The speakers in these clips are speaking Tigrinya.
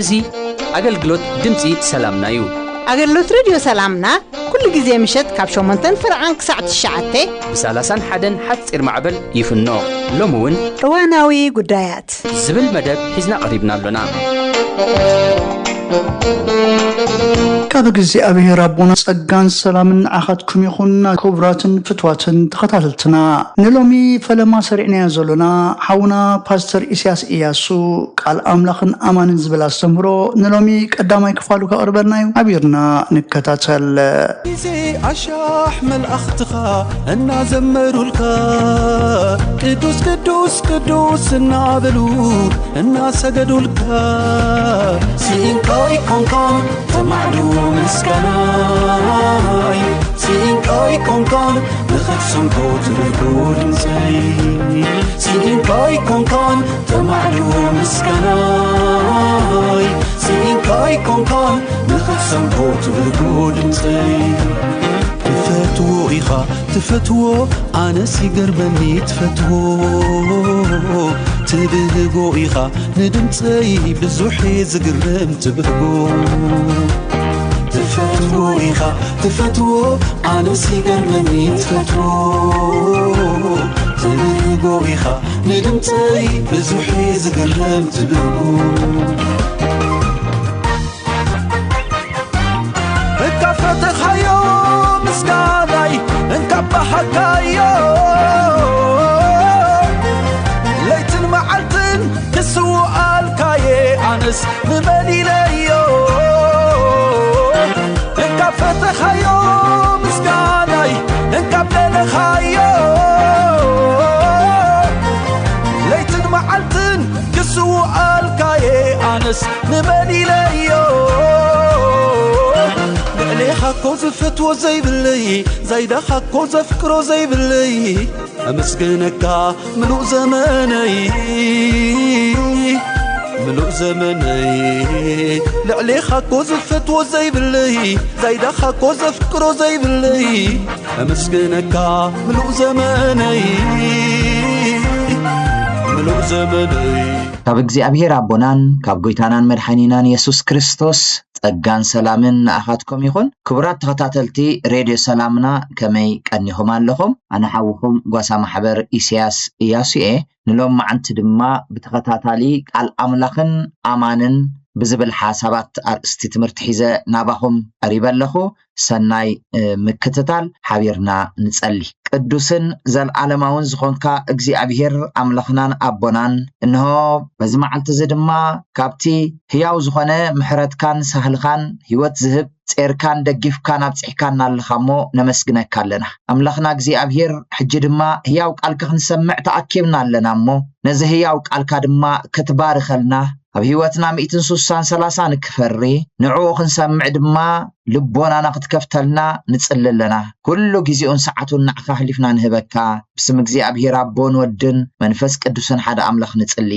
ازي አገልግሎት ድምጺ ሰላምና እዩ አገልግሎት ሬዲዮ ሰላምና ኩሉ ጊዜ ምሽት ካብ 8 ፍርዓን ክሳዕ 9 ብ31 ሓፂር ማዕበል ይፍኖ ሎሙውን እዋናዊ ጉዳያት ዝብል መደብ ሒዝና ቀሪብና ኣለና ካብ እግዚአብሔር አቡና ጸጋን ሰላምን አኻትኩም ይኹንና ክብራትን ፍትዋትን ተኸታተልትና ንሎሚ ፈለማ ሰሪዕና ያዘሉና ሓውና ፓስተር ኢሳያስ ኢያሱ ቃል አምላኽን አማንን ዝብል አስተምሮ ንሎሚ ቀዳማይ ክፋሉ ከቅርበናዩ አቢርና ንከታተል ጊዜ አሻሕ መልአኽትኻ እና ዘመሩልካ ቅዱስ ቅዱስ ቅዱስ እናበሉ እና ሰገዱልካ ሲንካይ ኮንኮን ተማዕሉ مسكناي سينكاي كونكان نخفسن كوت ركودن سي سينكاي كونكان تمعلو مسكناي سينكاي كونكان نخفسن كوت ركودن سي تفتو إخا تفتو أنا سيقر بني تفتو تبهقو إخا ندمت سي بزوحي زقرم تبهقو تفتو إخا تفتو أنا سيقر مني تفتو تبهقو إخا ندمت سي بزوحي زقرم تبهقو إنكا فتح حيو مسكاناي إنكا بحكايو ليتن معلتن كسو الكاي أنس نمني ليو إنكا فتح حيو مسكاناي إنكا بلنخايو ليتن معلتن كسو الكاي أنس نمني ليو حكو زفتو زي باللي زايدا حكو زفكرو زي باللي أمسكنكا ملوء زماني ملوء زماني لعلي حكو زفتو زي باللي زايدا حكو زفكرو زي باللي أمسكنكا ملوء زماني ملوء زماني ካብ እግዚአብሔር አቦናን ካብ ጎይታናን መድኃኒናን ኢየሱስ ክርስቶስ ጸጋን ሰላምን አኻትኩም ይኹን ክቡራት ተኸታተልቲ ሬድዮ ሰላምና ከመይ ቀኒኹም ኣለኹም ኣነ ሓውኹም ጓሳ ማሕበር ኢሳያስ ኢያሱ ንሎም ማዓንቲ ድማ ብተኸታታሊ ቃል አምላኽን አማንን ብዝብል ሓሳባት አርእስቲ ትምህርቲ ሒዘ ናባኹም ቀሪበለኹ ሰናይ ምክትታል ሓቢርና ንጸሊ ቅዱስን ዘለዓለማውን ዝኾንካ እግዚአብሔር አምላኽናን አቦናን እንሆ በዚ መዓልቲ ድማ ካብቲ ሕያው ዝኾነ ምሕረትካን ሳህልኻን ህይወት ዝህብ ጼርካን ደጊፍካን አብጽሕካን ኣለኻሞ ነመስግነካ ኣለና አምላኽና እግዚአብሔር ሕጂ ድማ ሕያው ቃልካ ክንሰምዕ ተኣኪብና ኣለናሞ ነዚ ሕያው ቃልካ ድማ ክትባርከልና ኣብ ህይወትና 130 ንክፈሪ ንዕኡ ክንሰምዕ ድማ ልቦናና ክትከፍተልና ንጽልለና ኩሉ ግዚኡን ሰዓቱን ንዕኻ ሕሊፍና ንህበካ ብስም እግዚአብሔር አቦን ወድን መንፈስ ቅዱስን ሓደ አምላኽ ንጽሊ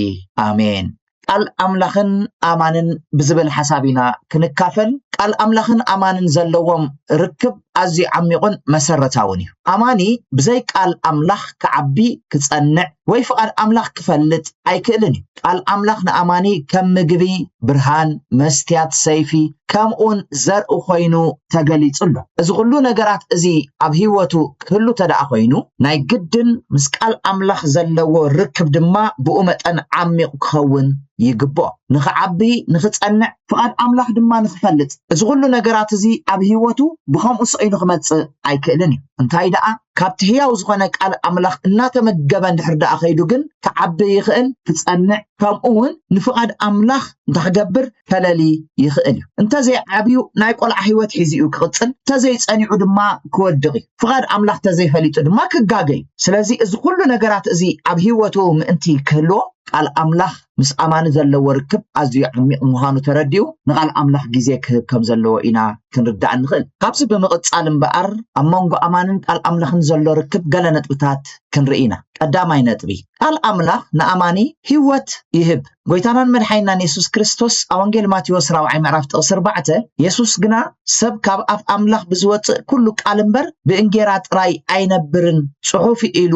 አሜን ቃል አምላኽን አማንን ብዝብል ሓሳቢና ክንካፈል ቃል አምላኽን አማንን ዘለዎም ርክብ ኣዝዩ ዓሚቑን መሰረታውን እዩ አማኒ ብዘይ ቃል አምላኽ ከዓቢ ክጸንዕ ወይ ፍቃድ አምላኽ ክፈልጥ ኣይክእልን እዩ ቃል አምላኽ ንአማኒ ከም ምግቢ ብርሃን መስትያት ሰይፊ ከምኡን ዘርኡ ኮይኑ ተገሊጹሎ እዚ ኩሉ ነገራት እዚ ኣብ ህይወቱ ክህሉ ተዳኣ ኮይኑ ናይ ግድን ምስ ቃል አምላኽ ዘለዎ ርክብ ድማ ብኡ መጠን ዓሚቕ ክኸውን ይግባእ ንኽዓቢ ንኽጸንዕ ፍቃድ አምላኽ ድማ ንኽፈልጥ እዚ ኩሉ ነገራት እዚ ኣብ ህይወቱ ብኸምኡ ስኢሉ ክመጽእ ኣይክእልን እዩ እንታይ ደኣ ካብቲ ሕያው ዝኾነ ቃል አምላኽ እናተመገበ እንድሕር ደኣ ኸይዱ ግን ክዓቢ ይኽእል ክጸንዕ ከምኡውን ንፍቃድ አምላኽ እንተኽገብር ፈለሊ ይኽእል እዩ እንተዘይዓብዩ ናይ ቆልዓ ህይወት ሒዚኡ ክቕጽል እንተዘይጸኒዑ ድማ ክወድቕ እዩ ፍቃድ አምላኽ ተዘይፈሊጡ ድማ ክጋገይ ስለዚ እዚ ኩሉ ነገራት እዚ ኣብ ህይወቱ ምእንቲ ክህልዎ ቃል አምላኽ ምስ አማን ዘለዎ ርክብ ኣዝዩ ዓሚቕ ምዃኑ ተረዲኡ ንቃል አምላኽ ግዜ ክህብ ከም ዘለዎ ኢና ክንርዳእ ንኽእል ካብዚ ብምቕጻል እምበኣር ኣብ መንጎ አማንን ቃል አምላኽን ዘሎ ርክብ ገለ ነጥብታት ክንርኢና ቀዳማይ ነጥቢ ቃል አምላኽ ንኣማኒ ህይወት ይህብ ጎይታናን መድሓኒናን ኢየሱስ ክርስቶስ ኣወንጌል ማቴዎስ 4 ምዕራፍ 4 ኢየሱስ ግና ሰብ ካብ ኣፍ ኣምላኽ ብዝወፅእ ኩሉ ቃል እምበር ብእንጌራ ጥራይ ኣይነብርን ጽሑፍ ኢሉ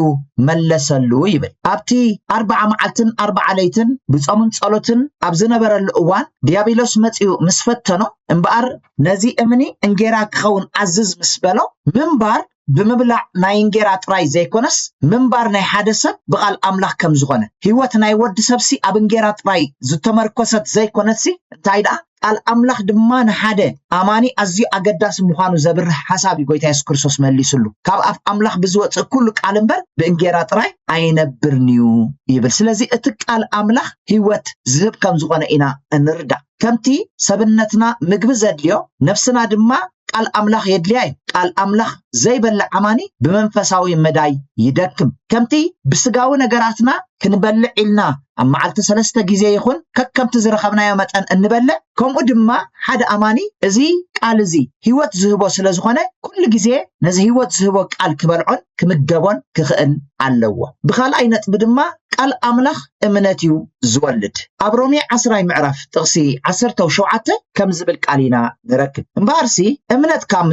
መለሰሉ ይብል ኣብቲ 40 መዓልትን 40 ለይትን ብጾምን ጸሎትን ኣብ ዝነበረሉ እዋን ዲያብሎስ መጺኡ ምስ ፈተኖ እምበኣር ነዚ እምኒ እንጌራ ክኸውን ኣዝዝ ምስ በሎ ምንባር ብምብላዕ ናይ እንጌራ ጥራይ ዘይኮነስ ምንባር ናይ ሓደ ሰብ ብቃል አምላኽ ከም ዝኾነ ህይወት ናይ ወዲ ሰብሲ ኣብ እንጌራ ጥራይ ዝተመርኮሰት ዘይኮነሲ እንታይ ዳ ቃል አምላኽ ድማ ንሓደ ኣማኒ ኣዝዩ ኣገዳሲ ምዃኑ ዘብርህ ሓሳብ ጎይታ ኢየሱስ ክርስቶስ መሊሱሉ ካብ ኣፍ አምላኽ ብዝወፅእ ኩሉ ቃል እምበር ብእንጌራ ጥራይ ኣይነብርንዩ ይብል ስለዚ እቲ ቃል አምላኽ ህይወት ዝህብ ከም ዝኾነ ኢና እንርዳእ ከምቲ ሰብነትና ምግቢ ዘድልዮ ነፍስና ድማ ቃል አምላኽ የድልያይ ቃል አምላኽ ዘይበልዕ ኣማኒ ብመንፈሳዊ መዳይ ይደክም ከምቲ ብስጋዊ ነገራትና ክንበልዕ ኢልና ኣብ መዓልቲ 3 ግዜ ይኹን ከከምቲ ዝረኸብናዮ መጠን እንበልዕ ከምኡ ድማ ሓደ ኣማኒ እዚ ቃል እዚ ህይወት ዝህቦ ስለ ዝኾነ ኩሉ ግዜ ነዚ ህይወት ዝህቦ ቃል ክበልዖን ክምገቦን ክኽእል ኣለዎ ብኻልኣይ ነጥቢ ድማ ቃል አምላኽ እምነት እዩ ዝወልድ ኣብ ሮሜ 10 ምዕራፍ ጥቕሲ 17 ከም ዝብል ቃል ኢና ንረክብ እምበኣርሲ እምነት ካብ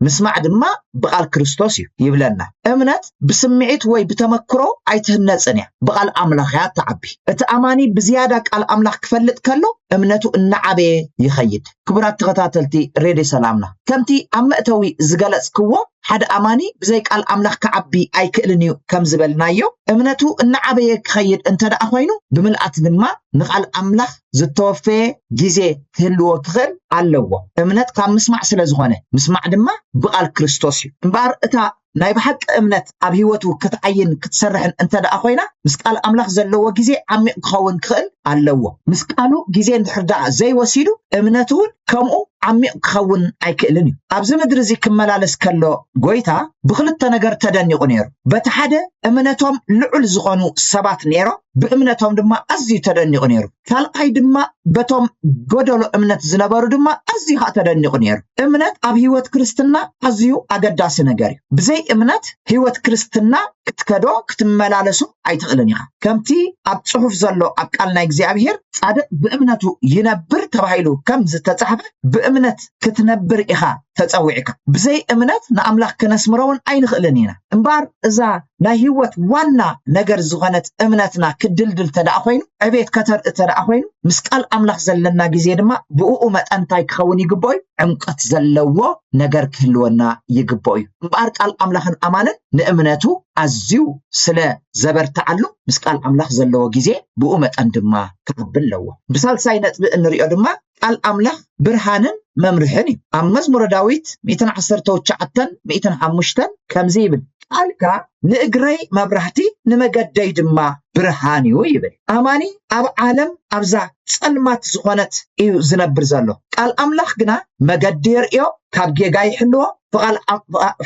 ምስማዕ ድማ ብቃል ክርስቶስ እዩ ይብለና እምነት ብስምዒት ወይ ብተመክሮ ኣይትህነጽን እያ ብቃል አምላኽ ያ ተዓቢ እቲ ኣማኒ ብዝያዳ ቃል አምላኽ ክፈልጥ ከሎ እምነቱ እናዓበየ ይኸይድ ክቡራት ተኸታተልቲ ሬድዮ ሰላምና ከምቲ ኣብ መእተዊ ዝገለጽክዎ ሓደ ኣማኒ ብዘይ ቃል አምላኽ ክዓቢ ኣይክእልን እዩ ከም ዝበልናዮ እምነቱ እናዓበየ ክኸይድ እንተደኣ ኮይኑ ብምልኣት ድማ ንቃል አምላኽ ዝተወፈየ ግዜ ክህልዎ ክኽእል ኣለዎ እምነት ካብ ምስማዕ ስለ ዝኾነ ምስማዕ ድማ ብቃል ክርስቶስ እዩ እምበር እታ ናይ ብሓቂ እምነት ኣብ ህይወቱ ክትዓይን ክትሰርሕን እንተደኣ ኮይና ምስ ቃል አምላኽ ዘለዎ ግዜ ዓሚቕ ክኸውን ክኽእል ኣለዎ ምስ ቃሉ ግዜ እንድሕርዳኣ ዘይወሲዱ እምነቱ ከምኡ ዓሚቕ ክኸውን ኣይክእልን እዩ ኣብዚ ምድሪ እዚ ክመላለስ ከሎ ጎይታ ብክልተ ነገር ተደኒቑ ነይሩ በቲ ሓደ እምነቶም ልዑል ዝኾኑ ሰባት ነይሮ ብእምነቶም ድማ ኣዝዩ ተደኒቑ ነይሩ ካልኣይ ድማ በቶም ጎደሎ እምነት ዝነበሩ ድማ ኣዝዩ ተደኒቑ ነይሩ እምነት ኣብ ህይወት ክርስትና ኣዝዩ ኣገዳሲ ነገር እዩ ብዘይ እምነት ህይወት ክርስትና ክትከዶ ክትመላለሱ ኣይትኽእልን ኢኻ ከምቲ ኣብ ጽሑፍ ዘሎ ኣብ ቃል ናይ እግዚአብሔር ጻድቅ ብእምነቱ ይነብር ተባሂሉ ከም ዝተጻሕፈ ብእምነት ክትነብር ኢኻ ተጸዊዕካ ብዘይ እምነት ንኣምላኽ ከነስምረውን ኣይንኽእልን ኢና እምበር እዛ ናይ ህይወት ዋና ነገር ዝኾነት እምነትና ክድልድል ተደኣ ኮይኑ ዕቤት ከተርኢ ተደኣ ኮይኑ ምስ ቃል አምላኽ ዘለና ግዜ ድማ ብኡኡ መጠን እንታይ ክኸውን ይግብኦ እዩ ዕምቀት ዘለዎ ነገር ክህልወና ይግብኦ እዩ እምበር ቃል አምላኽን ኣማንን ንእምነቱ ኣዝዩ ስለ ዘበርትዓሉ ምስ ቃል አምላኽ ዘለዎ ግዜ ብኡ መጠን ድማ ክቅብል ኣለዎ ብሳልሳይ ነጥቢ እንሪኦ ድማ ቃል አምላኽ ብርሃንን መምርሕን እዩ ኣብ መዝሙረ ዳዊት 119:105 ከምዚ ይብል ቃልካ ንእግረይ መብራህቲ ንመገደይ ድማ ብርሃን እዩ ይብል ኣማኒ ኣብ ዓለም ኣብዛ ጸልማት ዝኾነት እዩ ዝነብር ዘሎ ቃል አምላኽ ግና መገዲ የርእዮ ካብ ጌጋ ይሕልዎ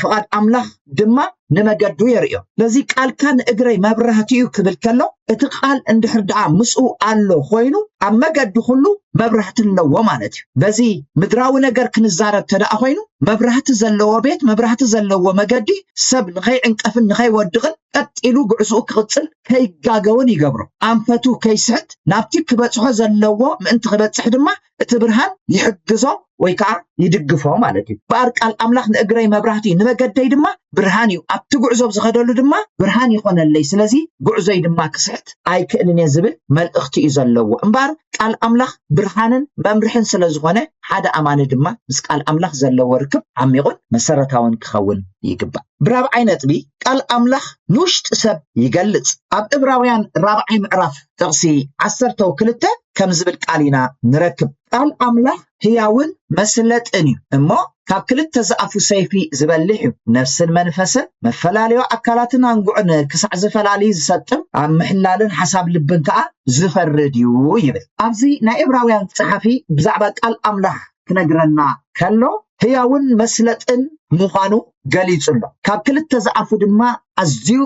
ፍቓድ አምላኽ ድማ ንመገዱ የርእዮ ለዚ ቃልካ ንእግረይ መብራህቲ እዩ ክብል ከሎ እቲ ቃል እንድሕር ደኣ ምስኡ ኣሎ ኮይኑ ኣብ መገዲ ሁሉ መብራህቲ ኣለዎ ማለት እዩ በዚ ምድራዊ ነገር ክንዛረብ ተደኣ ኮይኑ መብራህቲ ዘለዎ ቤት መብራህቲ ዘለዎ መገዲ ሰብ ንኸይዕንቀፍን ንኸይወድቕን ቀጢሉ ጉዕዝኡ ክቕፅል ከይጋገውን ይገብሮ ኣንፈቱ ከይስሕት ናብቲ ክበፅሖ ዘለዎ ምእንቲ ክበፅሕ ድማ እቲ ብርሃን ይሕግዞ ወይ ከዓ ይድግፎ ማለት እዩ በኣር ቃል አምላኽ ንእግረይ መብራህቲ ንመገደይ ድማ ብርሃን እዩ ኣብቲ ጉዕዞ ዝኸደሉ ድማ ብርሃን ይኾነለይ ስለዚ ጉዕዞይ ድማ ክስሕት ኣይክእልን ዝብል መልእኽቲ እዩ ዘለዎ እምበር ቃል አምላኽ ብርሃንን መምርሕን ስለ ዝኾነ ሓደ ኣማኒ ድማ ምስ ቃል አምላኽ ዘለዎ ርክብ ዓሚቑን መሰረታውን ክኸውን ይግባእ ብራብዓይ ነጥቢ ቃል አምላኽ ንውሽጢ ሰብ ይገልጽ ኣብ ዕብራውያን 4 ምዕራፍ ጥቕሲ 12 ከም ዝብል ቃል ኢና ንረክብ ቃል አምላኽ ህያውን መስለጥን እዩ እሞ ካብ ክልተ ዝኣፉ ሰይፊ ዝበልሕ እዩ ነፍስን መንፈስን መፈላለዮ ኣካላትን አንጉዕን ክሳዕ ዝፈላለዩ ዝሰጥም ኣብ ምሕላልን ሓሳብ ልብን ከዓ ዝፈርድ እዩ ይብል ኣብዚ ናይ ዕብራውያን ጸሓፊ ብዛዕባ ቃል አምላኽ ክነግረና ከሎ ህያውን መስለጥን ምዃኑ ገሊጹሎ ካብ ክልተ ዝኣፉ ድማ ኣዝዩ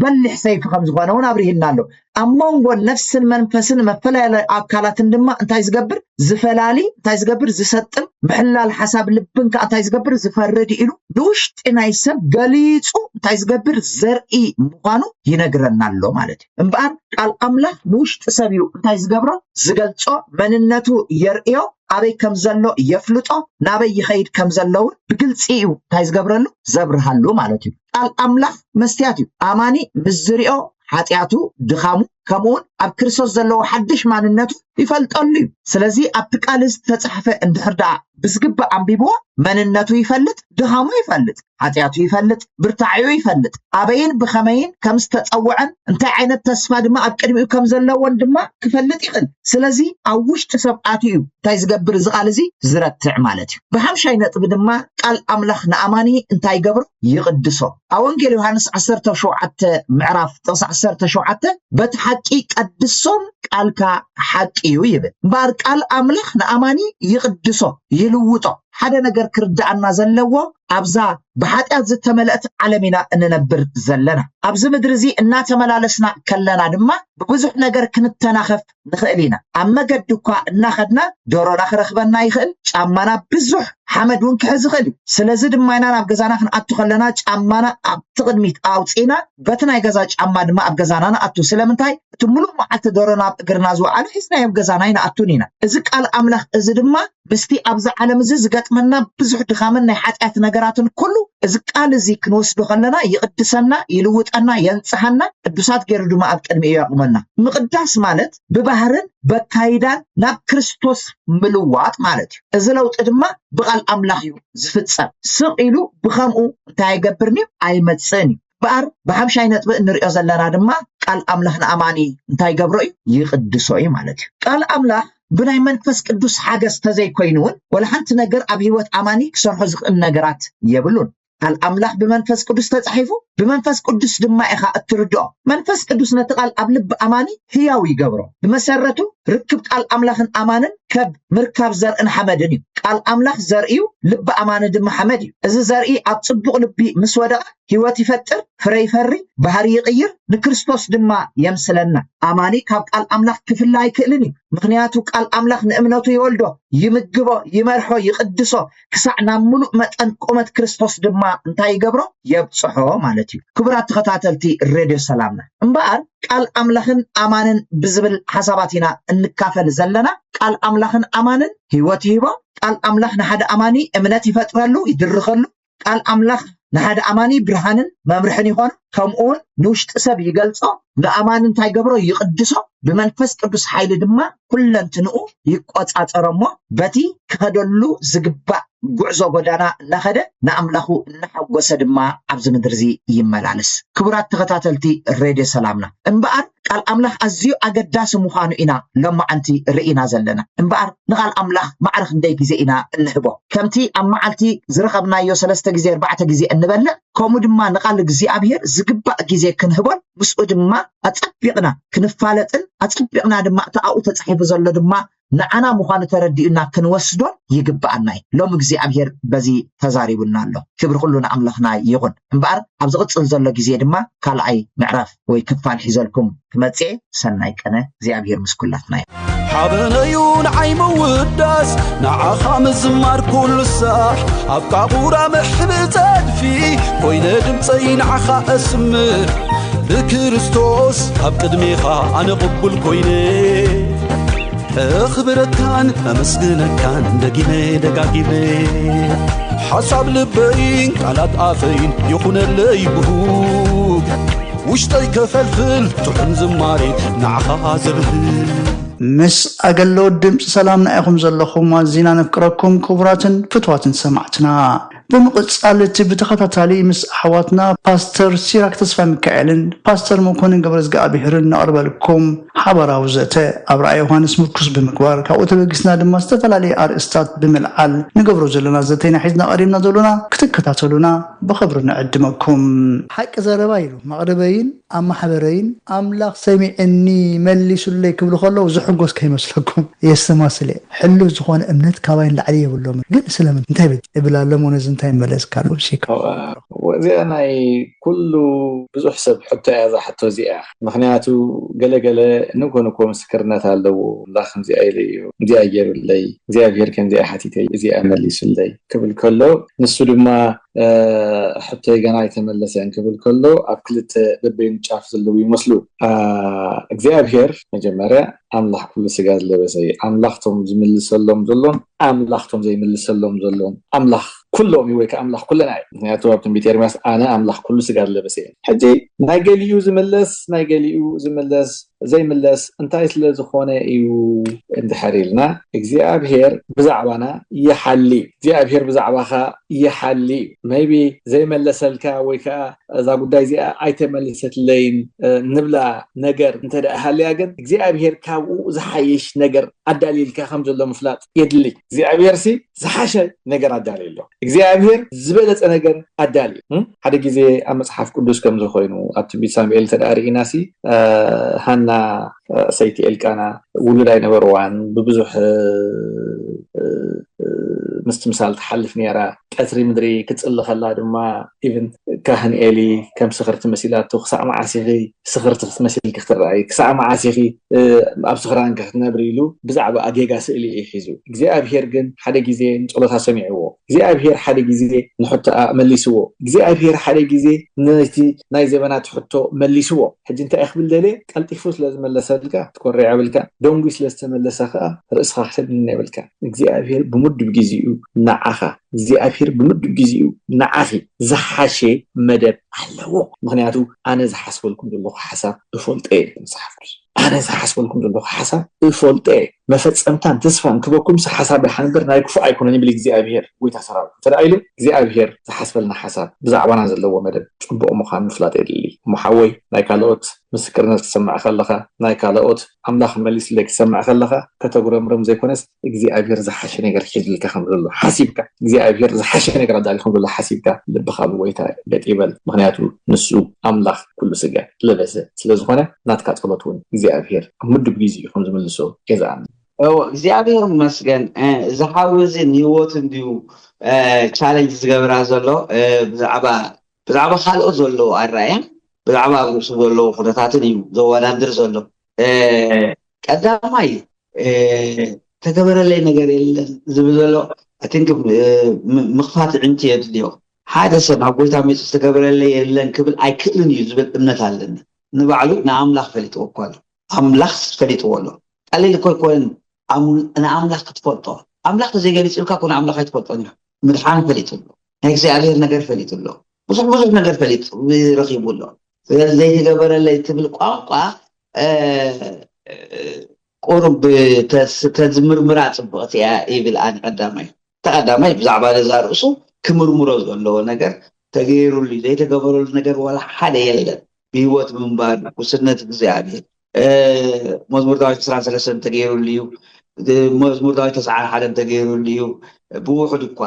በልሕ ሰይፊ ከም ዝኾነ እውን ኣብሪሂልና ኣሎ أمونغو نفس المنفسن مفلا أكالات اندما انتاي زقبر زفلالي انتاي زقبر زستم محلال حساب لبنك انتاي زقبر زفردي إلو دوشت اناي سب قليتو انتاي زقبر زرقي مغانو ينقرنا اللو مالتي انبقار قال أملاح دوشت سبيو انتاي زقبرو زقلتو مننتو يرئيو أبي كم زلو يفلتو نابي يخيد كم زلو بقلت إيو انتاي زقبرلو زبرهالو مالتي قال أملاح مستياتيو أماني مزريو حاتياتو دخامو كمون أب كريستوس زلو حدش معننتو يفلطلو سلازي أب تقالز تتصحفه اندحردا بسقب أنبيبوا مننتو يفلط دخامو يفلط حاتياتو يفلط برتاعيو يفلط أبين بخمين كم استتصوعن انت عين التسفى دما أب قدميو كم زلو وندما كفلط يخل سلازي أوش تسبقاتيو تايزقبر زقالزي زرتع مالتي بحمشاي نطب دما قال أملاخ نأماني انتاي قبر يقدسو أونجيل يوحنس 17 معراف 17 بتحقي قدسهم قالك حقيو يبل بار قال أملاخ نأماني يقدسو يلوطو حدا نجر كردعنا زلوا أبزا بحاتيات زتملأت عالمنا ننبر زلنا أبز مدرزي إنا تملالسنا كلنا دما ببزح نجر كنت تناخف نخلينا أما قدوكا ناخدنا دورو نخرخبنا يخل أمانا بزح حمد ونك هزخلي سلازد ماينا نبغزانا خن أتو خلنا أمانا أبتقدميت أوتينا بتنا يغزاج أما دما أبغزانا أتو سلامنتاي تملو معت دورو نابقرنازو على حسنا يبغزانا أتونينا إذك الأملاخ إزدما بستي أبزا على مزيز قاتمنا بزح دخامنا حاتيات نجراتن كله إذا قال زي كنوسدو خلنا يقدسنا يلوطنا ينصحنا قدسات غير دما أبقدمي يقومنا مقداس مالت ببحرن بكايدان ناب كريستوس ملوات مالت إذا لو تدما بقال أملاخيو زفتصم سقيلو بخمو انتاي قبرني أي متصني بار بحمشاي نطب نريو زلنا دما قال أملاخنا أماني انتاي قبرؤي يقدسوي مالت قال أملاخ بناي منفس قدوس حاجز تزي كوينون ولا حنت نجر أبيوت أماني كسر حزق النجرات يبلون الأملاح بمنفس قدوس تزحيفو بمنفس قدوس دما إخاء التردو منفس قدوس نتقال أبلب أماني هياوي قبرو بمسارته ركبت الأملاح أمانا كب مركب زرء حمدني الأملاح زرئيو لب أمان دم حمدي إذا زرئي أتصبق لبي مسودة هواتي فتر فري فري بحري يغير نكريستوس دما يمسلنا أماني كاب الأملاح كفل لا يكلني مغنياتو الأملاح نأمناتو يولدو يمقبو يمرحو يقدسو كسعنا ملؤ متن قومت كريستوس دما انتاي قبرو يبصحو مالتي كبرات تخطاتلتي الراديو سلامنا انبقال قال أملاخن أمانن بزبل حساباتنا النكافل زلنا قال أملاخن أمانن هيوتي هيبا قال أملاخ نحد أماني امناتي فترالو يدرخلو قال أملاخ نحد أماني برهانن ممرحني خون كمون نوشت سب يقلصو لأمانن تاي قبرو يقدسو بمنفس قدس حيل دما كلن تنقو يقوات أرمو باتي كخدلو زقبا قعزو قدانا نخده نأملاخو نحوغس دما عبز مدرزي يمالالس كبرات تغتاتلتي الراديو سلامنا انبقار قال أملاخ أزيو أقداس مخانو إنا لما أنتي رئينا زلنا انبقار نقال أملاخ معرخ نديك زينا النهبو كمتي أم معلتي زرخبنا يو 3 جزي 4 جزي النبلة كومو دما نقال جزي أبير زقبا جزي كنهبون مسؤو دما أتقبقنا كنفالتن أتقبقنا دما تقاو تتصحيف زلو دما نعنا مخانو تردئنا كنوسدون يقبقناي لو مجزي أبير بزي تزاريبنا الله كبر كلنا أملاخنا يغن انبقار أبزغط زلو جزي دما كالعي معرف ويكفان حزالكم كمتعي سنايك أنا زي أبير مسكولاتنا حبنيون عيم وداس نعخا مزمار كل ساح أبقى غورا محبتاد فيه وين دمتين عخا أسمر بكريستوس أبقدميخا أنا قبل كويني أخبرتان أمسجنكان دقاقيمي حسب لبين قالت آفين يخون اللي بهوق وشتاي كفلفل تحن زماري نعخا زبهل مس أقلو الدمس سلامنا إخم زلخم وزينا نفكركم كبراتن فتواتن سمعتنا بمقصالتي بتخطاتالي مس حواتنا باستر سيراك تصفى مكاعلن باستر مكونن قبرز قابهرن نقرب لكم ሓበራዊ ዘተ ኣብ ራእይ ዮሃንስ ምርኩስ ብምግባር ካብኡ ተበጊስና ድማ ዝተፈላለዩ ኣርእስታት ብምልዓል ንገብሮ ዘለና ዘተና ሒዝና ቀሪብና ዘለና ክትከታተሉና ብኽብሪ ንዕድመኩም ሓቂ ዘረባ ኢሉ መቕረበይን ኣማሕበረይን ኣምላኽ ሰሚዕኒ መሊሱለይ ክብሉ ከለዉ ዝሕጎስ ከይመስለኩም የስተማስለ ሕሉ ዝኾነ እምነት ካባይን ላዕሊ የብሎም ግን ስለምን እንታይ በጅ እብላሎም ወነዝ እንታይ መለስ ካልኡ ሲካ እዚኣ ናይ ኩሉ ብዙሕ ሰብ ሕቶ እያ እዛ ሕቶ እዚኣ ምክንያቱ ገለገለ ንኮንኮ ምስክርነት ኣለዎ ላ ከምዚኣ ኢለ እዩ እዚኣ ገይሩለይ እግዚኣብሔር ከምዚኣ ሓቲተይ እዚኣ መሊሱለይ ክብል ከሎ ንሱ ድማ ሕቶይ ገና ኣይተመለሰን ክብል ከሎ ኣብ ክልተ በበይኑ ጫፍ ዘለዉ ይመስሉ እግዚኣብሔር መጀመርያ ኣምላኽ ኩሉ ስጋ ዝለበሰ ኣምላኽቶም ዝምልሰሎም ዘሎን ኣምላኽቶም ዘይምልሰሎም ዘሎን ኣምላኽ ኩሎም ወይ ከኣምላኽ ኩለና ምክንያቱ ኣብ ትንቢት ኤርምያስ ኣነ ኣምላኽ ኩሉ ስጋ ዝለበሰ ሕጂ ናይ ገሊኡ ዝምለስ ናይ ገሊኡ ዝምለስ ዘይምለስ እንታይ ስለ ዝኾነ እዩ እንድሕር ኢልና እግዚኣብሔር ብዛዕባና ይሓሊ እግዚኣብሔር ብዛዕባኻ ይሓሊ ሜቢ ዘይመለሰልካ ወይ ከዓ እዛ ጉዳይ እዚኣ ኣይተመለሰትለይን ንብላ ነገር እንተደኣ ሃልያ ግን እግዚኣብሔር ካብኡ ዝሓይሽ ነገር ኣዳሊልካ ከም ዘሎ ምፍላጥ የድሊ እግዚኣብሔርሲ ዝሓሸ ነገር ኣዳሊሎ እግዚአብሔር ዝበለጸ ነገር አዳሊ ሓደ ጊዜ ኣብ መጽሐፍ ቅዱስ ከም ዝኾይኑ ኣብ ትንቢት ሳሙኤል ተዳሪኢናሲ ሃና ሰይቲ ኤልቃና ውሉዳይ ነበርዋን ብብዙሕ مستمثال تحلف نيرا قطري مدري كتصلخلا دما ايفن كاهن الي كم سخرت مسيلات تخصا معاسيخي سخرت مسيل كختراي كسا معاسيخي اب سخران كتنبريلو بزعبه اجيغا سئلي يحيزو እግዚአብሔር ግን ሓደ ጊዜ ጸሎታ ሰሚዕዎ እግዚአብሔር ሓደ ጊዜ ንሕቶ መሊስዎ እግዚአብሔር ሓደ ጊዜ ናይ ዘመናት ሕቶ መሊስዎ ሕጂ እንታይ ይኽብል ደለ ቀልጢፉ ስለዝመለሰልካ ትኮሪ ያብልካ ዶንጉ ስለስተመለሰኻ ርእስኻ ክሰድን ይብልካ እግዚአብሔር بمدب ጊዜኡ ናዓኻ እግዚአብሔር بمدب ጊዜኡ ናዓኺ ዝሓሸ መደብ ኣለዎ ምክንያቱ ኣነ ዝሓስበልኩም ዘለኹ ሓሳብ እፈልጠ መጽሓፍኩስ أنا سأحسبلكم ذلك حسب الفولتة ما فتسمتان تسفهم كبكم سحسب الحنبر نايكفو أيكون نبي الجزائر ويتسرع ترى الجزائر سحسبلنا حسب بزعبنا زل هو مدب بقى مخام فلات اللي محاوي نايكالوت مسكرنا تسمع خلقها نايكالوت أملاخ مليس لك تسمع خلقها كتقول أمرهم زي كونس الجزائر زحشة نجار حيد لك خم الله حسيبك الجزائر زحشة نجار دال خم الله حسيبك لبخاب ويتا بتقبل مغنياتو نسو أملاخ كل سجى لبسه سلزخونه ناتكات فلاتون እግዚአብሔር ምድብ ጊዜ ከም ዝመልሶ ገዛን እግዚአብሔር መስገን ዝሓውዝን ህይወት እንዲሁ ቻሌንጅ ዝገብራ ዘሎ ብዛዕባ ካልኦት ዘሎ ኣራያ ብዛዕባ ሩስ ዘሎ ኩነታትን እዩ ዘወዳድር ዘሎ ቀዳማይ ተገበረለይ ነገር የለን ዝብል ዘሎ I think ምኽፋት ዕንቲ የድልዮ ሓደ ሰብ ኣብ ጎይታ መጽ ተገበረለይ የለን ክብል ኣይክእልን እዩ ዝብል እምነት ኣለኒ نبعلو نعمل خليط وقال عمل خليط ولا قال لي كون أنا عمل خطفطه عمل زي قال يسألك كون عمل خطفطه مدحان خليط له هيك زي عليه نجار خليط له بس نجار خليط رقيب ولا زي تجبر اللي تبل قاقة قرب تزمر مرات بقت يا إيبل عن قدامي بزعبال زارسو كمر مرز ولا نجار تغيروا اللي زي تجبروا النجار ولا حدا يلا بيوت من بعد وسنة እግዚአብሔር مزمور داوود 13 ተገይሩልዩ مزمور داوود 9 ተገይሩልዩ بوحد እኳ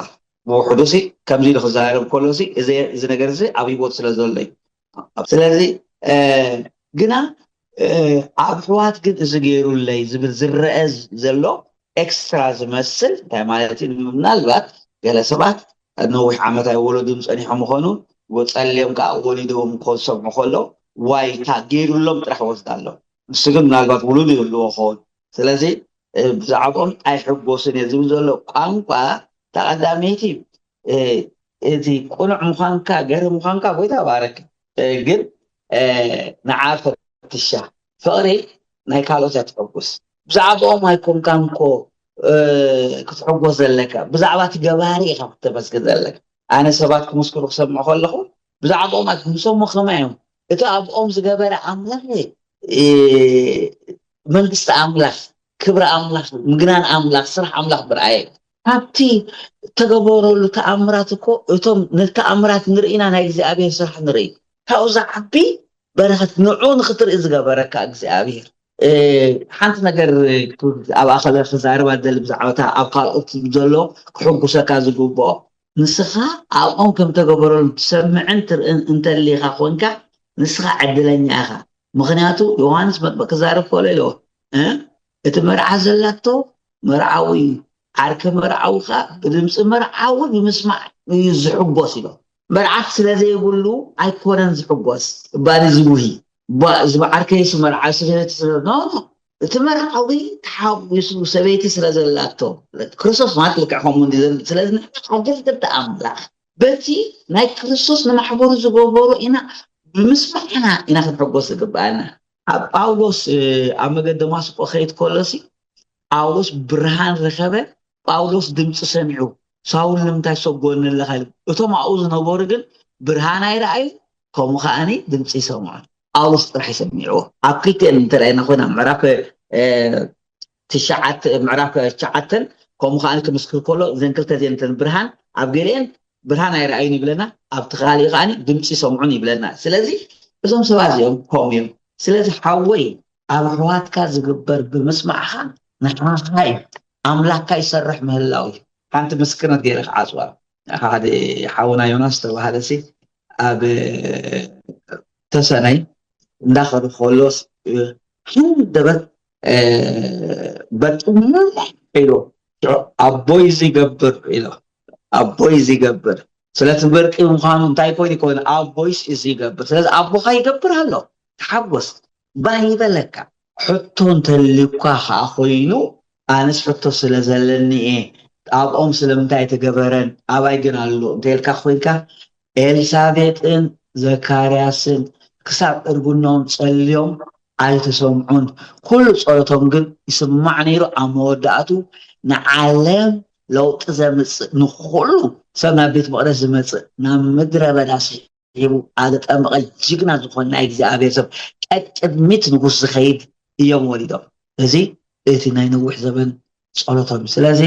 بوحد سي ከምዚ ለኽዛረብ ኮሎሲ እዚ ነገር እዚ ኣብ ህይወት ስለዘለይ ስለዚ ግና ኣብ ሕዋት ግን እዚ ገይሩለይ ዝብል ዝረአዝ ዘሎ ኤክስትራ ዝመስል እንታይ ማለት እዩ ምናልባት ገለ ሰባት ነዊሕ ዓመት ኣይወለዱን ጸኒሖም ምኾኑ ወጸልዮም ካ ወሊዶም ኮንሰም መخلو ዋይ ታገይሩሎም ጥራሕ ወስዳሎ ንስግም ምናልባት ውሉድ ይልዎ ኾን ስለዚ ብዛዕባኦም ኣይሕጎስን የዝብል ዘሎ ቋንቋ ተቀዳሜቲ እዚ ቁኑዕ ምዃንካ ገር ምዃንካ ጎይታ ባረክ ግን ንዓፈ ትሻ ፍቕሪ ናይ ካልኦት ያትፈጉስ ብዛዕባኦም ኣይኮንካንኮ ክትሕጎስ ዘለካ ብዛዕባ ትገባሪ ኢኻ ክትመስግን ዘለካ أنا سبات كمسكر خصم خلقه بزعم أمك مسمى خماهم إتى أم زجبر أملاخ من قست أملاخ كبر أملاخ مجنان أملاخ صرح أملاخ برأي هبتي تجبروا له تأمراتكو إتم نتأمرات نرينا نجزي أبيه صرح نري هؤلاء عبي برهت نعون خطر إذا جبرك أجزي أبيه ሓንቲ ነገር ኣብ ኣኸለ ክዛረባ ደል ብዛዕባታ ኣብ ካልኦት ዘሎ ክሕጉሰካ ዝግብኦ ንስኻ ኣብኦም ከም ተገበረሉ ትሰምዕን ትርእን እንተሊኻ ኮንካ ንስኻ ዕድለኛ ኢኻ ምክንያቱ ዮሃንስ መጥምቅ ክዛረብ ከሎ ኢሎ እቲ መርዓ ዘላቶ መርዓዊ ዓርከ መርዓዊኻ ብድምፂ መርዓዊ ብምስማዕ እዩ ዝሕጎስ ኢሎ መርዓት ስለዘይብሉ ኣይኮነን ዝሕጎስ ባኒ ዝውሂ ዓርከ መርዓ ስለዘይትስለ እቲ መርዓዊ ተሓዊሱ ሰበይቲ ስለዘላቶ ክርስቶስ ማለት ልክዕኹም ስለዚ ሓገልገልቲ ኣምላኽ በቲ ናይ ክርስቶስ ንማሕበሩ ዝገበሩ ኢና ብምስማዕና ኢና ክንሕጎስ ዝግባአና ኣብ ጳውሎስ ኣብ መገዲ ደማስቆ ከይድ ከሎሲ ጳውሎስ ብርሃን ረኸበ ጳውሎስ ድምፂ ሰሚዑ ሳውል ንምንታይ ሰጎኒ ኣለካ ኢሉ እቶም ኣብኡ ዝነበሩ ግን ብርሃን ኣይረኣዩ ከምኡ ከዓኒ ድምፂ ይሰምዑ ጳውሎስ ጥራሕ ይሰሚዑ ኣብ ክልቲአን እንተረኣይና ኮይና ምዕራፍ 9 ከምኡ ከዓኒ ክምስክር ከሎ እዘን ክልተ እዚአን ብርሃን ኣብ ገሊአን ብርሃን ኣይረኣዩን ይብለና ኣብቲ ካሊእ ከዓኒ ድምፂ ይሰምዑን ይብለና ስለዚ እዞም ሰባት እዚኦም ከምኡ እዮም ስለዚ ሓወይ ኣብ ኣሕዋትካ ዝግበር ብምስማዕኻ ንዓኻ ኣምላክካ ይሰርሕ ምህላው እዩ ሓንቲ ምስክርነት ገይረ ክዓፅዋ ሓደ ሓውና ዮናስ ተባሃለሲ ኣብ ተሰናይ እንዳኸዱ ከሎስ ደበት በጥሙን ኢሎ ኣቦይ ዝገብር ኢሎ ኣቦይ ዝገብር ስለዚ በርቂ ምዃኑ እንታይ ኮይኑ ይኮነ ኣቦይስ ዝገብር ስለዚ ኣቦኻ ይገብር ኣሎ ተሓጎስ ባይበለካ ሕቶ እንተልዩካ ከዓ ኮይኑ ኣነስ ሕቶ ስለ ዘለኒ ኣብኦም ስለምንታይ ተገበረን ኣባይ ግን ኣሎ እንተልካ ኮይንካ ኤልሳቤጥን ዘካርያስን ክሳብ እርጉኖም ጸልዮም ኣይተሰምዑን ኩሉ ጸሎቶም ግን ይስማዕ ነይሩ ኣብ መወዳእቱ ንዓለም ለውጢ ዘምፅእ ንኩሉ ሰብ ናብ ቤት መቅደስ ዝመፅእ ናብ ምድረ በዳ ሲሒቡ ኣዘጠመቐ ጅግና ዝኾነ ናይ እግዚኣብሔር ሰብ ቅድሚት ንጉስ ዝኸይድ እዮም ወሊዶም እዚ እቲ ናይ ነዊሕ ዘመን ጸሎቶም ስለዚ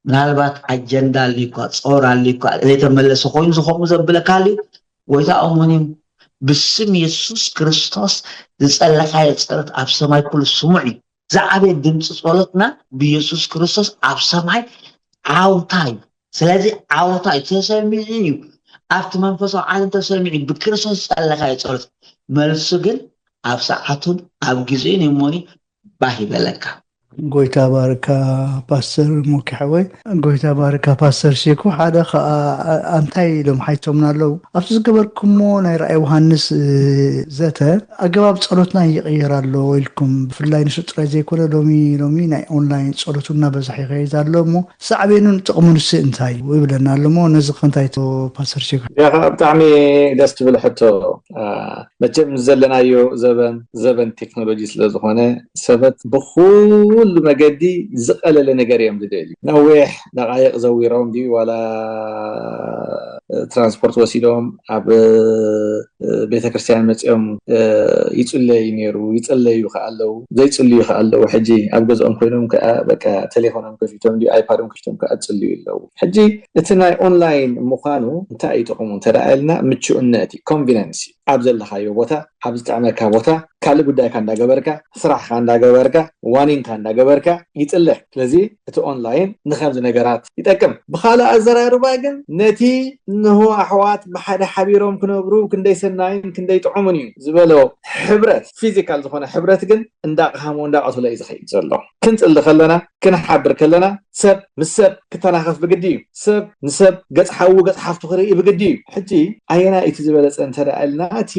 ምናልባት ኣጀንዳ ኣልዩካ ጾር ኣልዩካ ዘይተመለሰ ኮይኑ ዝኸምኡ ዘብለካ ኣልዩ ጎይታ እሙን ብስም ኢየሱስ ክርስቶስ ዝጸለኻዮ ጸሎት ኣብ ሰማይ ኩሉ ስሙዕ እዩ ዝዓበየ ድምፂ ጸሎትና ብኢየሱስ ክርስቶስ ኣብ ሰማይ ዓውታይ ስለዚ ዓውታይ ተሰሚዕ እዩ ኣብቲ መንፈሳዊ ዓለም ተሰሚዕ ብክርስቶስ ዝጸለኻዮ ጸሎት መልሱ ግን ኣብ ሰዓቱን ኣብ ግዜን እሙን ባህ ይበለካ ጎይታ ባርካ ፓስተር ሞኪሐወይ ጎይታ ባርካ ፓስተር ሼኩ ሓደ እንታይ ኢሎም ሓይቶምና ኣለዉ ኣብቲ ዝገበርኩሞ ናይ ራእይ ዮሃንስ ዘተ ኣገባብ ጸሎትና ይቕየር ኣሎ ኢልኩም ብፍላይ ንሱ ጥራይ ዘይኮነ ሎሚ ናይ ኦንላይን ጸሎቱ እናበዝሐ ይኸይድ ኣሎ እሞ ሳዕቤኑን ጥቕሙንስ እንታይ ይብለና ኣሎ እሞ ነዚ እንታይ ፓስተር ሼኩ ብጣዕሚ ደስ ትብል ሕቶ መቸም ዘለናዮ ዘበን ቴክኖሎጂ ስለዝኾነ ሰባት ብኩሉ መገዲ ዝቐለለ ነገር እዮም ዝደልዩ ነዊሕ ደቃይቕ ዘዊሮም ዲ ዋላ ትራንስፖርት ወሲዶም ኣብ ቤተክርስትያን መፅኦም ይጽለዩ ነይሩ ይጽለዩ ከኣለው ዘይጽልዩ ከኣለው ሕጂ ኣብ ገዝኦም ኮይኖም በቃ ቴሌፎኖም ከፊቶም ዲ ኣይፓዶም ከፊቶም ከጽልዩ ኣለዉ ሕጂ እቲ ናይ ኦንላይን ምዃኑ እንታይ ይጥቕሙ ተራእልና ምቹእነት ኮንቪነንስ ኣብ ዘለኻዮ ቦታ ኣብ ዝጠዕመካ ቦታ ካልእ ጉዳይካ እንዳገበርካ ስራሕካ እንዳገበርካ ዋኒንካ እንዳገበርካ ይጽልሕ ስለዚ እቲ ኦንላይን ንኸምዚ ነገራት ይጠቅም ብኻልእ ኣዘራርባ ግን ነቲ ንሆ ኣሕዋት ብሓደ ሓቢሮም ክነብሩ ክንደይ ሰናይን ክንደይ ጥዑምን እዩ ዝበሎ ሕብረት ፊዚካል ዝኾነ ሕብረት ግን እንዳቕሃሞ እንዳቐትሎ እዩ ዝኸይድ ዘሎ ክንጽሊ ከለና ክንሓብር ከለና ሰብ ምስ ሰብ ክተናኸፍ ብግዲ እዩ ሰብ ንሰብ ገጽ ሓዊ ገጽ ሓፍቱ ክርኢ ብግዲ እዩ ሕጂ ኣየና እቲ ዝበለፀ እንተደኣልና እቲ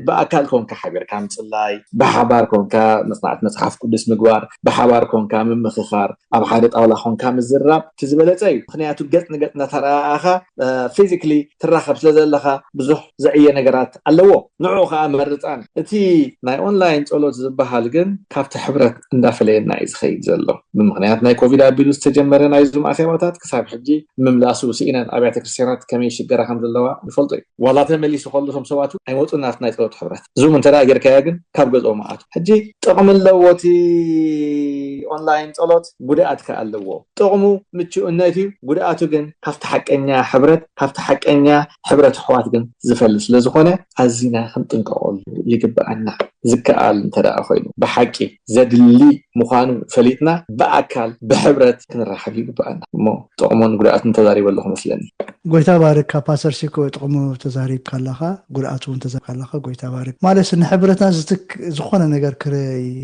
ብኣካል ኮንካ ሓቢርካ ምጽላይ ብሓባር ኮንካ መጽናዕት መጽሓፍ ቅዱስ ምግባር ብሓባር ኮንካ ምምኽኻር ኣብ ሓደ ጣውላ ኮንካ ምዝራብ እቲ ዝበለፀ እዩ ምክንያቱ ገጽ ንገጽ እናተረኣኻ ፊዚካሊ ትራኸብ ስለዘለኻ ብዙሕ ዘዕየ ነገራት ኣለዎ ንዑ ከዓ መርፃን እቲ ናይ ኦንላይን ጸሎት ዝበሃል ግን ካብቲ ሕብረት እንዳፈለየና እዩ ዝኸይድ ዘሎ ዘሎ ብምክንያት ናይ ኮቪድ ኣቢሉ ዝተጀመረ ናይ ዙም ኣኼባታት ክሳብ ሕጂ ምምላሱ ሲኢናን ኣብያተ ክርስቲያናት ከመይ ሽገራ ከም ዘለዋ ይፈልጡ እዩ ዋላ ተመሊሱ ከለቶም ሰባቱ ኣይወጡን ናት ናይ ጸሎት ሕብረት ዙም እንተዳ ጌርካያ ግን ካብ ገጾም ኣቱ ሕጂ ጥቕሚ ኣለዎቲ ኦንላይን ጸሎት ጉድኣት ከኣለዎ ጥቕሙ ምቹእነት እዩ ጉድኣቱ ግን ካብቲ ሓቀኛ ሕብረት ሕዋት ግን ዝፈልስ ስለዝኾነ ኣዝና ክንጥንቀቐሉ ይግባአና ዝከኣል እንተዳ ኮይኑ ብሓቂ ዘድሊ ምዃኑ ፈሊጥና በኣካል ብሕብረት ክንራኸብ ይግባአና እሞ ጥቕሙን ጉድኣቱን ተዛሪበለኹ መስለኒ ጎይታ ባርክ ፓስተር ሲኮ ጥቕሙ ተዛሪብ ካለኻ ጉድኣቱን ተዛሪብ ካለኻ ጎይታ ባርክ ማለት ንሕብረትና ዝኾነ ነገር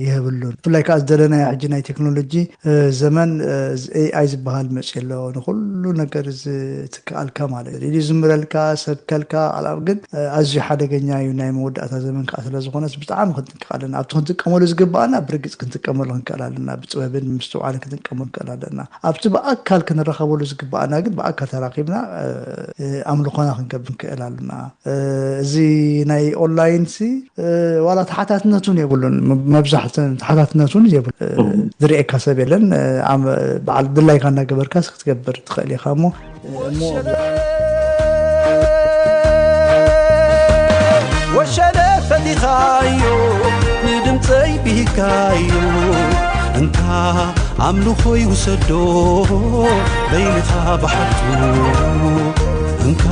ይህብሉን ብላይ ከዓ ዝደለና ሕጂ ናይ ቴክኖሎጂ ዘመን AI ዝበሃል መፅሎ ንኩሉ ነገር ዝትከኣልካ ማለት እዩ ዝምረልካ ሰብከልካ አላም ግን ኣዝዩ ሓደገኛ እዩ ናይ መወዳእታ ዘመን ከዓ ስለዝኾነ ብጣዕሚ ክንጥቀመሉ ኣብቲ ክንጥቀመሉ ዝግባአና ብርግጽ ክንጥቀመሉ ክንከኣለና ብጥበብን ምስተውዓልን ክንጥቀመሉ ክንከኣለና ኣብቲ በኣካል ክንረኸበሉ ዝግባአና ግን በኣካል ተራኺብና ኣምልኾና ክንገብር ክንከኣለና እዚ ናይ ኦንላይን ዋላ ተሓታትነቱን የብሉን መብዛሕትኡ ተሓታትነቱን የብሉን ዝርኤካ ሰብ የለን በዓል ብላይካ እናገበርካስ ክትገብር ትኽእል ኢኻ እሞ ወሸለ ፈቲኻዮ ንድምፀይ ቢካዮ እንካ ኣምልኾ ይውሰዶ በይንኻ ባሓቱ እንካ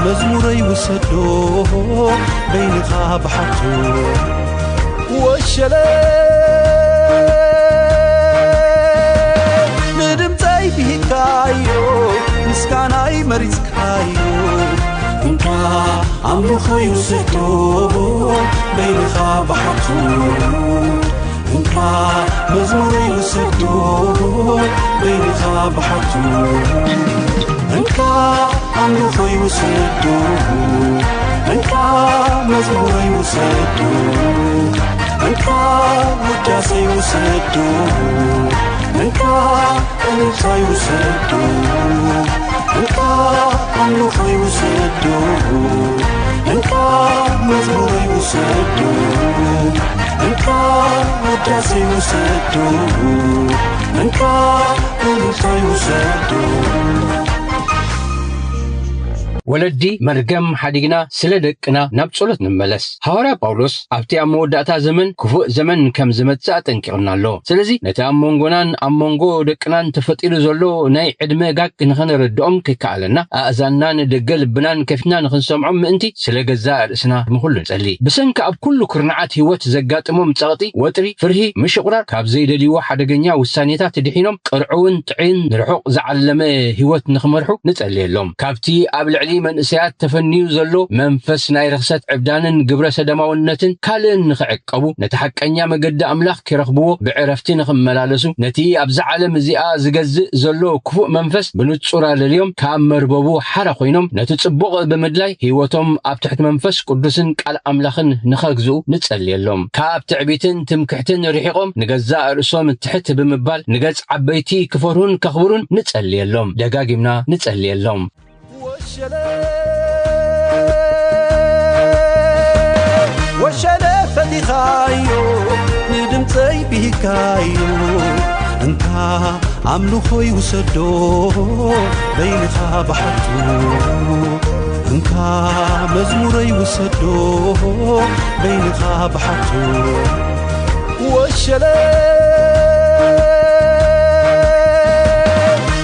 መዝሙረይ ይውሰዶ በይንኻ ባሓቱ ወሸለ ንድምፀይ ቢካዮ ምስጋናይ መሪፅካዮ እንካ ኣምልኾ ይውሰዶ በይንኻ ባሓቱ እንካ መዝሙረይ ይውሰዶ በይንኻ ባሓቱ እንካ ኣምልኾ ይውሰዶ እንካ መዝሙረይ ይውሰዶ እንካ ውዳሴ ይውሰዶ እንካ እልልታ ይውሰዶ እንካ ኣምልኾ ይውሰዶ እንካ መዝሙረይ ይውሰዶ እንካ ውዳሴ ይውሰዶ እንካ እልልታ ይውሰዶ ወለዲ መርገም ሓዲግና ስለ ደቅና ናብ ጸሎት ንመለስ ሐዋርያ ጳውሎስ ኣብቲ ኣብ መወዳእታ ዘመን ክፉእ ዘመን ከም ዝመጽእ ጠንቂቕና ኣሎ ስለዚ ነቲ ኣብ መንጎናን ኣብ መንጎ ደቅናን ተፈጢሩ ዘሎ ናይ ዕድመ ጋግ ንኽንርድኦም ከይከኣለና ኣእዛናን ደገ ልብናን ከፊትና ንኽንሰምዖም ምእንቲ ስለ ገዛእ ርእስና ምኹሉ ንጸሊ ብሰንኪ ኣብ ኩሉ ኩርናዓት ህይወት ዘጋጥሞም ጸቕጢ ወጥሪ ፍርሂ ምሽቁራር ካብ ዘይደልይዎ ሓደገኛ ውሳኔታት ድሒኖም ቅርዑውን ጥዕን ንርሑቕ ዝዓለመ ህይወት ንኽመርሑ ንጸልየሎም ካብቲ ኣብ ልዕሊ መንእሰያት ተፈንዩ ዘሎ መንፈስ ናይ ርክሰት ዕብዳንን ግብረ ሰደማውነትን ካልእን ንኽዕቀቡ ነቲ ሓቀኛ መገዲ ኣምላኽ ክረኽብዎ ብዕረፍቲ ንኽመላለሱ ነቲ ኣብዛ ዓለም እዚኣ ዝገዝእ ዘሎ ክፉእ መንፈስ ብንጹር ኣልልዮም ካብ መርበቡ ሓራ ኮይኖም ነቲ ጽቡቕ ብምድላይ ህይወቶም ኣብ ትሕቲ መንፈስ ቅዱስን ቃል ኣምላኽን ንኸግዝኡ ንጸልየሎም ካብ ትዕቢትን ትምክሕትን ርሒቖም ንገዛእ ርእሶም ትሕት ብምባል ንገጽ ዓበይቲ ክፈርሁን ከኽብሩን ንጸልየሎም ደጋጊምና ንጸልየሎም ወሸለ ፈቲኻዮ ንድምፀይ ቢካዮ እንካ ኣምልኾ ይውሰዶ በይንኻ ባሓቱ እንካ መዝሙረይ ይውሰዶ በይንኻ ባሓቱ ወሸለ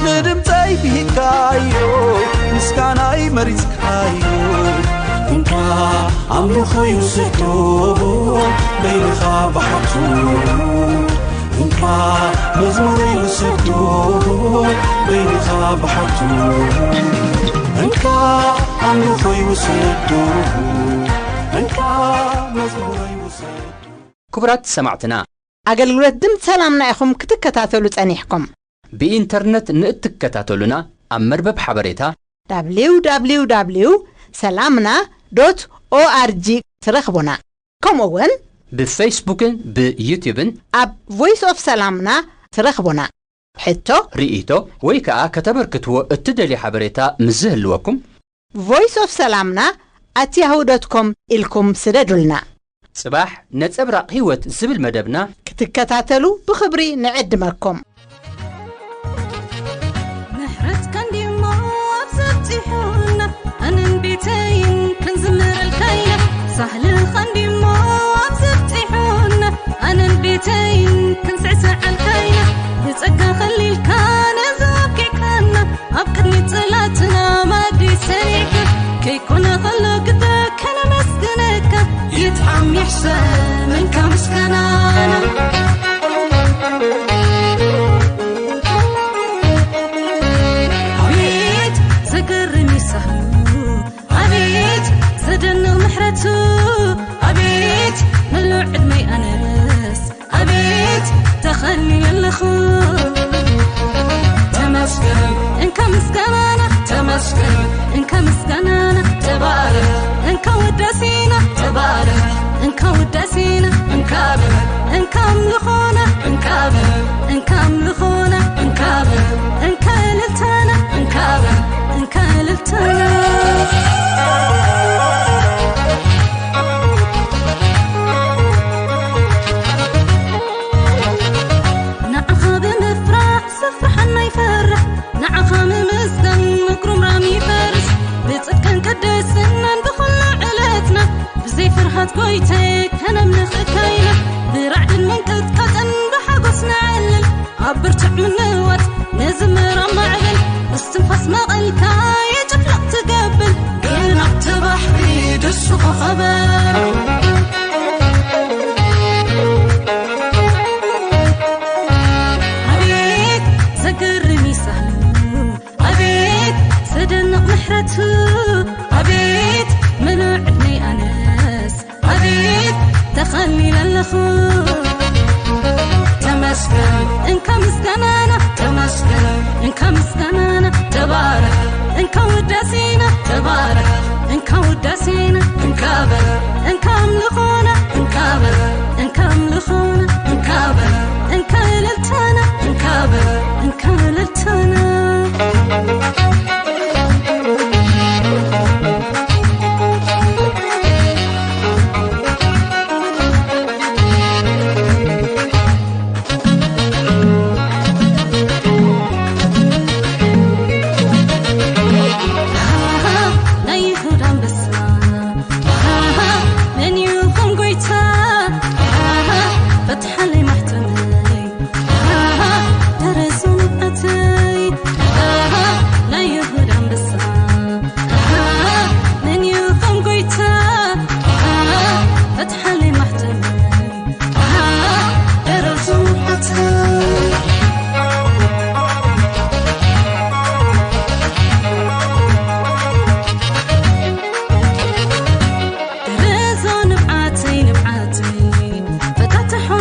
ንድምፀይ ቢካዮ ምስጋናይ መሪፅካዮ እንካ ኣምልኾ ይውሰዶ በይንኻ ባሓቱ እንካ መዝሙረይ ይውሰዶ በይንኻ ባሓቱ እንካ ኣምልኾ ይውሰዶ እንካ መዝሙረይ ይውሰዶ ክቡራት ሰማዕትና ኣገልግሎት ድምፂ ሰላምና ኢኹም ክትከታተሉ ጸኒሕኩም ብኢንተርኔት ንእትከታተሉና ኣብ መርበብ ሓበሬታ www.salamna.org ትረኽቡና ከምኡውን ብፌስቡክን ብዩቲዩብን ኣብ ቮይስ ኦፍ ሰላምና ትረኽቡና ሕቶ ርኢቶ ወይ ከዓ ከተበርክትዎ እትደልዩ ሓበሬታ ምዝህልወኩም voice of salamna@yahoo.com ኢልኩም ስደዱልና ጽባሕ ነጸብራቕ ህይወት ዝብል መደብና ክትከታተሉ ብኽብሪ ንዕድመኩም ምሕረት ከንዲሞ ኣብዘብፂሑና ኣነን ቤተይን ክንዝምረልካይና ሳህሊ ከንዲሞ ኣብዘብፂሑና ኣነን ቤተይን ክንስዕስዓልካይና ብጸጋ ኸሊልካ ነዘወኪዕካና ኣብ ቅድሚ ጽላትና ማዲ ሰሪዕካ ከይኮነ ኸሎ ግደ ከነመስግነካ يتعم يحسن من كم سكنانا عبيد زقرني سهو عبيد زدنغ محرتو عبيد ملوعد مي أنس عبيد تخلي اللخو تمسكن إن كم سكنانا تمسكن إن كم سكنانا تبارك إن كودسينا تبارك إن كودسينا إن كابر إن كم لخونا إن كابر إن كم لخونا إن كابر إن كالتنا إن كابر إن كالتنا نعخا بمفرح سفرحا ما يفرح نعخا ممسكن مكرم رامي فرس بتصكن قدسنا بخل علتنا بزي فرحات قويتك أنا منخكاينا برعد المنكت قطن بحقصنا علل عبرتع من نوات نزمر معلل استنفس مغلكا يجفلق تقبل قينا بتبح بيد السوق خبر عبيد زقرني سهلو عبيد زدنق محرتو عبيد ملوعدني أنس عبيد تخلي للخو تمسكن إن كم سكنانا تمسكن إن كم سكنانا تبارك إن كودسينا تبارك إن كودسينا إن كابر إن كم لخونا إن كابر إن كم لخونا إن كابر